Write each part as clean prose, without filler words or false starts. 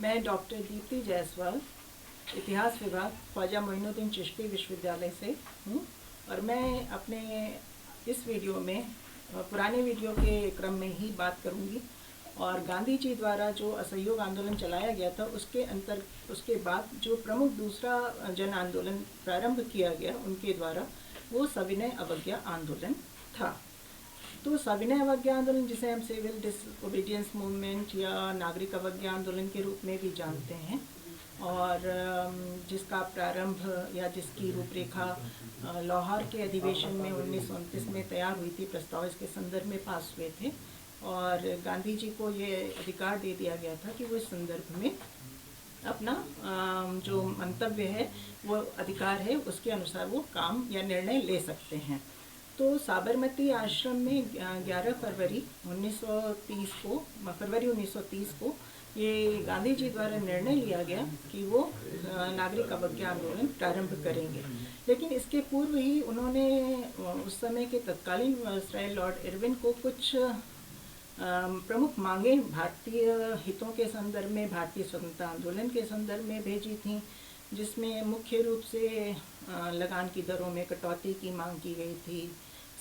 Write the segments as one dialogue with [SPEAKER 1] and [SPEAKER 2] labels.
[SPEAKER 1] मैं डॉक्टर दीप्ति जायसवाल, इतिहास विभाग, ख्वाजा मोइनुद्दीन चिश्ती विश्वविद्यालय से हूँ और मैं अपने इस वीडियो में पुराने वीडियो के क्रम में ही बात करूँगी और गांधी जी द्वारा जो असहयोग आंदोलन चलाया गया था उसके बाद जो प्रमुख दूसरा जन आंदोलन प्रारंभ किया गया उनके द्वारा, वो सविनय अवज्ञा आंदोलन था। तो सविनय अवज्ञा आंदोलन, जिसे हम सिविल डिसओबीडियंस मूवमेंट या नागरिक अवज्ञा आंदोलन के रूप में भी जानते हैं, और जिसका प्रारंभ या जिसकी रूपरेखा लाहौर के अधिवेशन में 1929 में तैयार हुई थी, प्रस्ताव इसके संदर्भ में पास हुए थे और गांधी जी को ये अधिकार दे दिया गया था कि वो इस संदर्भ में अपना जो मंतव्य है, वो अधिकार है, उसके अनुसार वो काम या निर्णय ले सकते हैं। तो साबरमती आश्रम में 11 फरवरी 1930 को ये गांधी जी द्वारा निर्णय लिया गया कि वो नागरिक अवज्ञा आंदोलन प्रारंभ करेंगे। लेकिन इसके पूर्व ही उन्होंने उस समय के तत्कालीन वायसराय लॉर्ड इरविन को कुछ प्रमुख मांगे भारतीय हितों के संदर्भ में, भारतीय स्वतंत्रता आंदोलन के संदर्भ में भेजी थी, जिसमें मुख्य रूप से लगान की दरों में कटौती की मांग की गई थी,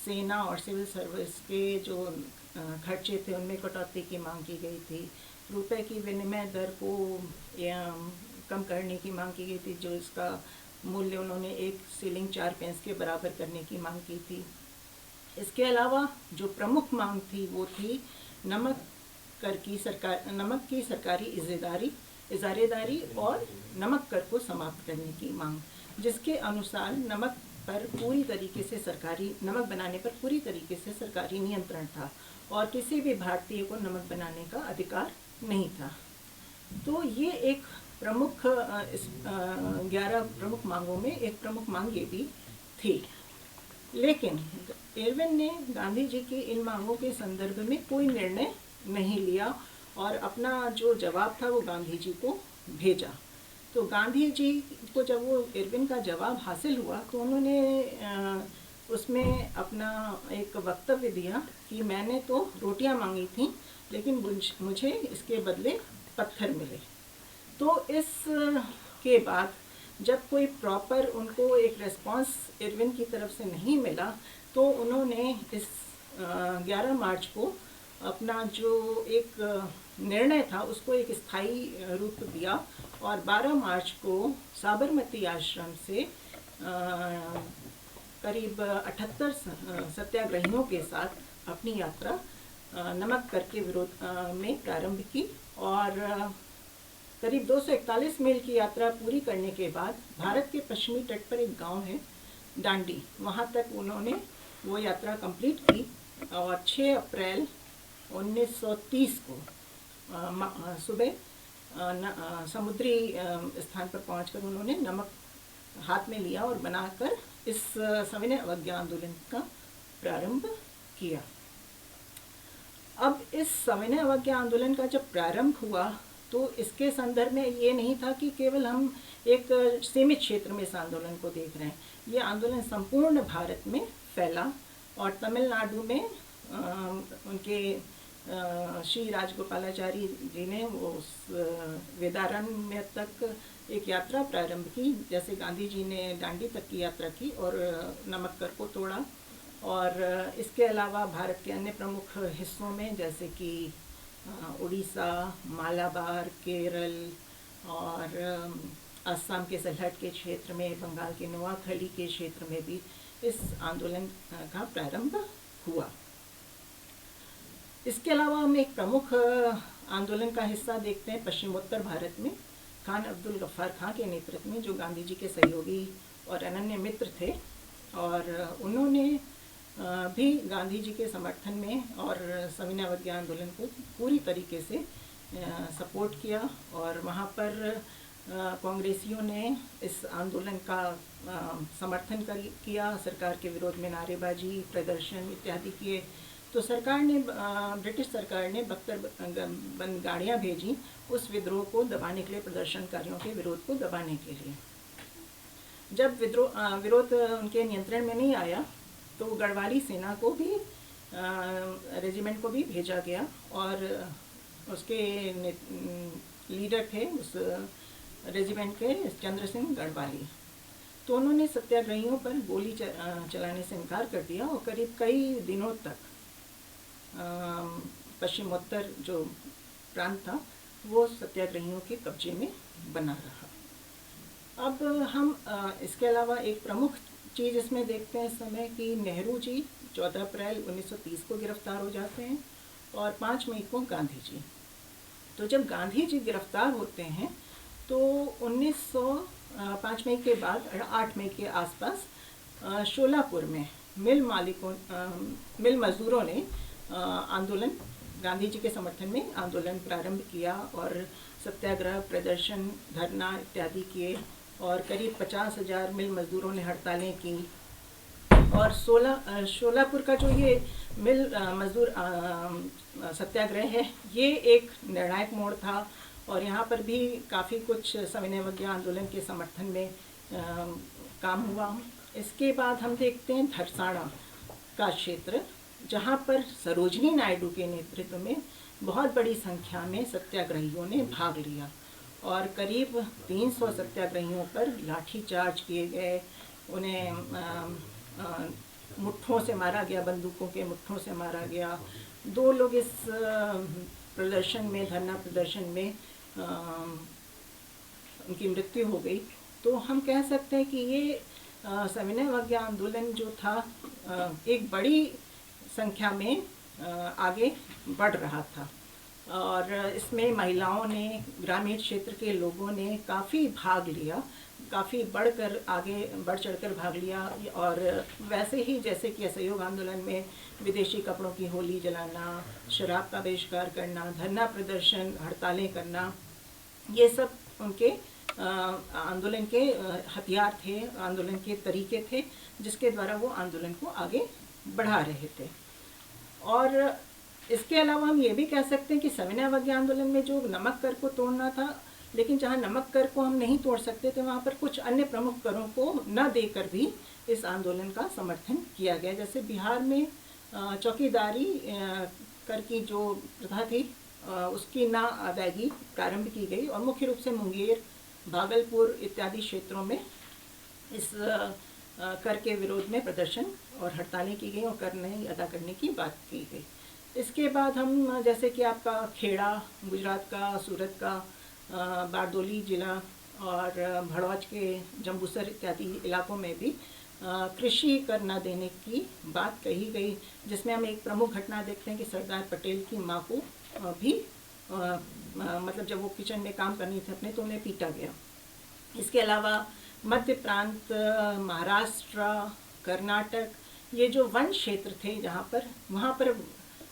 [SPEAKER 1] सेना और सिविल सर्विस के जो खर्चे थे उनमें कटौती की मांग की गई थी, रुपए की विनिमय दर को कम करने की मांग की गई थी, जो इसका मूल्य उन्होंने 1 शिलिंग 4 पैसे के बराबर करने की मांग की थी। इसके अलावा जो प्रमुख मांग थी वो थी नमक की सरकारी इजारेदारी और नमक कर को समाप्त करने की मांग, जिसके अनुसार नमक बनाने पर पूरी तरीके से सरकारी नियंत्रण था और किसी भी भारतीय को नमक बनाने का अधिकार नहीं था। तो ये एक प्रमुख 11 प्रमुख मांगों में एक प्रमुख मांग ये भी थी। लेकिन इरविन ने गांधी जी की इन मांगों के संदर्भ में कोई निर्णय नहीं लिया और अपना जो जवाब था वो गांधी जी को भेजा। तो गांधी जी को जब वो इरविन का जवाब हासिल हुआ तो उन्होंने उसमें अपना एक वक्तव्य दिया कि मैंने तो रोटियां मांगी थी, लेकिन मुझे इसके बदले पत्थर मिले। तो इस के बाद जब कोई प्रॉपर उनको एक रेस्पॉन्स इरविन की तरफ से नहीं मिला, तो उन्होंने इस 11 मार्च को अपना जो एक निर्णय था उसको एक स्थायी रूप दिया और 12 मार्च को साबरमती आश्रम से करीब 78 सत्याग्रहियों के साथ अपनी यात्रा नमक कर के विरोध में प्रारंभ की और करीब 241 मील की यात्रा पूरी करने के बाद भारत के पश्चिमी तट पर एक गांव है डांडी, वहां तक उन्होंने वो यात्रा कंप्लीट की और 6 अप्रैल 1930 को सुबह समुद्री स्थान पर पहुंचकर उन्होंने नमक हाथ में लिया और बनाकर इस सविनय अवज्ञा आंदोलन का प्रारंभ किया। अब इस सविनय अवज्ञा आंदोलन का जब प्रारंभ हुआ तो इसके संदर्भ में ये नहीं था कि केवल हम एक सीमित क्षेत्र में इस आंदोलन को देख रहे हैं। ये आंदोलन संपूर्ण भारत में फैला और तमिलनाडु में उनके श्री राजगोपालाचारी जी ने उस वेदारण्य तक एक यात्रा प्रारंभ की, जैसे गांधी जी ने डांडी तक की यात्रा की और नमक कर को तोड़ा। और इसके अलावा भारत के अन्य प्रमुख हिस्सों में जैसे कि उड़ीसा, मालाबार, केरल और असम के सलहट के क्षेत्र में, बंगाल के नोआखली के क्षेत्र में भी इस आंदोलन का प्रारंभ हुआ। इसके अलावा हम एक प्रमुख आंदोलन का हिस्सा देखते हैं पश्चिमोत्तर भारत में, खान अब्दुल गफ्फार खां के नेतृत्व में, जो गांधी जी के सहयोगी और अनन्य मित्र थे और उन्होंने भी गांधी जी के समर्थन में और सविनय अवज्ञा आंदोलन को पूरी तरीके से सपोर्ट किया और वहाँ पर कांग्रेसियों ने इस आंदोलन का समर्थन किया, सरकार के विरोध में नारेबाजी, प्रदर्शन इत्यादि किए। तो ब्रिटिश सरकार ने बख्तर गाड़ियाँ भेजी उस विद्रोह को दबाने के लिए, प्रदर्शनकारियों के विरोध को दबाने के लिए। जब विरोध उनके नियंत्रण में नहीं आया तो गढ़वाली सेना को भी रेजिमेंट को भी भेजा गया और उसके लीडर थे उस रेजिमेंट के, चंद्र सिंह गढ़वाली। तो उन्होंने सत्याग्रहियों पर गोली चलाने से इनकार कर दिया और करीब कई दिनों तक पश्चिमोत्तर जो प्रांत था वो सत्याग्रहियों के कब्जे में बना रहा। अब हम इसके अलावा एक प्रमुख चीज़ इसमें देखते हैं इस समय कि नेहरू जी 14 अप्रैल 1930 को गिरफ्तार हो जाते हैं और 5 मई को गांधी जी। तो जब गांधी जी गिरफ्तार होते हैं तो 5 मई के बाद 8 मई के आसपास शोलापुर में मिल मजदूरों ने आंदोलन, गांधी जी के समर्थन में आंदोलन प्रारंभ किया और सत्याग्रह, प्रदर्शन, धरना इत्यादि किए और करीब 50,000 मिल मजदूरों ने हड़तालें की। और शोलापुर का जो ये मिल मजदूर सत्याग्रह है, ये एक निर्णायक मोड़ था और यहाँ पर भी काफ़ी कुछ सविनय अवज्ञा आंदोलन के समर्थन में काम हुआ। इसके बाद हम देखते हैं धरसाड़ा का क्षेत्र, जहाँ पर सरोजनी नायडू के नेतृत्व में बहुत बड़ी संख्या में सत्याग्रहियों ने भाग लिया और करीब 300 सत्याग्रहियों पर लाठीचार्ज किए गए। उन्हें मुट्ठों से मारा गया, बंदूकों के मुट्ठों से मारा गया। 2 लोग इस प्रदर्शन में, धरना प्रदर्शन में उनकी मृत्यु हो गई। तो हम कह सकते हैं कि ये सविनय अवज्ञा आंदोलन जो था एक बड़ी संख्या में आगे बढ़ रहा था और इसमें महिलाओं ने, ग्रामीण क्षेत्र के लोगों ने काफ़ी भाग लिया, काफ़ी बढ़ चढ़कर भाग लिया। और वैसे ही जैसे कि असहयोग आंदोलन में विदेशी कपड़ों की होली जलाना, शराब का बहिष्कार करना, धरना प्रदर्शन, हड़तालें करना, ये सब उनके आंदोलन के हथियार थे, आंदोलन के तरीके थे जिसके द्वारा वो आंदोलन को आगे बढ़ा रहे थे। और इसके अलावा हम ये भी कह सकते हैं कि सविनय अवज्ञा आंदोलन में जो नमक कर को तोड़ना था, लेकिन जहाँ नमक कर को हम नहीं तोड़ सकते थे वहाँ पर कुछ अन्य प्रमुख करों को न देकर भी इस आंदोलन का समर्थन किया गया। जैसे बिहार में चौकीदारी कर की जो प्रथा थी उसकी ना अदायगी प्रारंभ की गई और मुख्य रूप से मुंगेर, भागलपुर इत्यादि क्षेत्रों में इस कर के विरोध में प्रदर्शन और हड़तालें की गई और कर नहीं अदा करने की बात की गई। इसके बाद हम जैसे कि आपका खेड़ा, गुजरात का, सूरत का, बारदोली जिला और भड़ौच के जम्बूसर इत्यादि इलाकों में भी कृषि कर न देने की बात कही गई, जिसमें हम एक प्रमुख घटना देखते हैं कि सरदार पटेल की माँ को भी मतलब जब वो किचन में काम करनी थी अपने तो उन्हें पीटा गया। इसके अलावा मध्य प्रांत, महाराष्ट्र, कर्नाटक, ये जो वन क्षेत्र थे वहाँ पर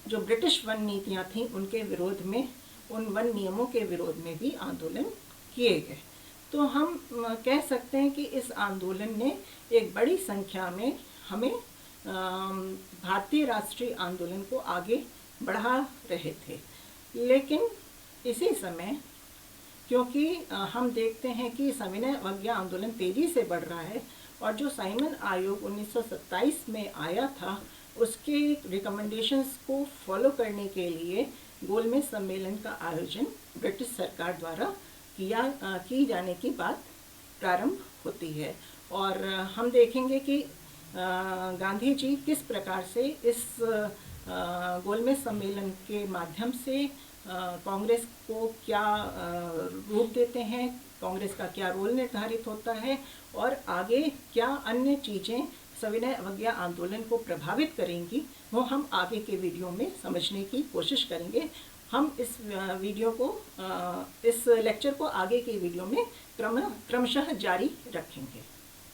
[SPEAKER 1] जो ब्रिटिश वन नीतियाँ थीं उनके विरोध में, उन वन नियमों के विरोध में भी आंदोलन किए गए। तो हम कह सकते हैं कि इस आंदोलन ने एक बड़ी संख्या में हमें भारतीय राष्ट्रीय आंदोलन को आगे बढ़ा रहे थे। लेकिन इसी समय क्योंकि हम देखते हैं कि सविनय अवज्ञा आंदोलन तेज़ी से बढ़ रहा है और जो साइमन आयोग 1927 में आया था उसके रिकमेंडेशंस को फॉलो करने के लिए गोलमेज सम्मेलन का आयोजन ब्रिटिश सरकार द्वारा की जाने की बात प्रारंभ होती है। और हम देखेंगे कि गांधी जी किस प्रकार से इस गोलमेज सम्मेलन के माध्यम से कांग्रेस को क्या रूप देते हैं, कांग्रेस का क्या रोल निर्धारित होता है और आगे क्या अन्य चीज़ें सविनय अवज्ञा आंदोलन को प्रभावित करेंगी, वो हम आगे के वीडियो में समझने की कोशिश करेंगे। हम इस वीडियो को, इस लेक्चर को आगे के वीडियो में क्रमशः जारी रखेंगे।